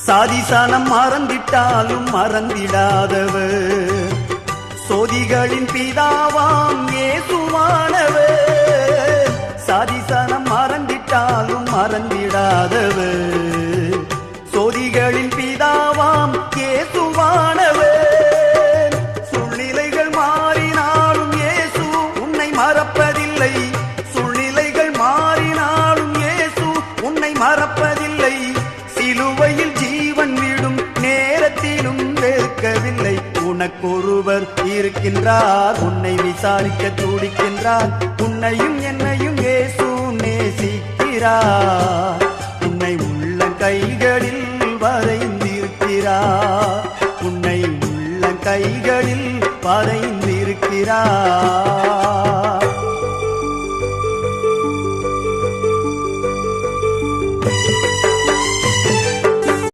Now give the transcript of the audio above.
சாதிசனம் மறந்திட்டாலும் மறந்திடாதவர் சோதிகளின் பிதாவாம் இயேசுவானவர். சாதிசனம் மறந்திட்டாலும் மறந்திடாதவர் சோதிகளின் பிதாவாம் இயேசுவானவர். சூழ்நிலைகள் மாறினாலும் இயேசு உன்னை மறப்பதில்லை. சூழ்நிலைகள் மாறினாலும் இயேசு உன்னை மறப்பதில்லை. சிலுவையில் ஜீவன் விடும் நேரத்திலும் வெறுக்கவில்லை. உனக்கொருவர் இருக்கின்றார், உன்னை விசாரிக்க துடிக்கின்றார். உன்னையும் என்னையும் இயேசு நேசிக்கிறார். உன்னை உள்ள கைகளில் வரைந்திருக்கிறார். உன்னை உள்ள கைகளில் வரைந்திருக்கிறார்.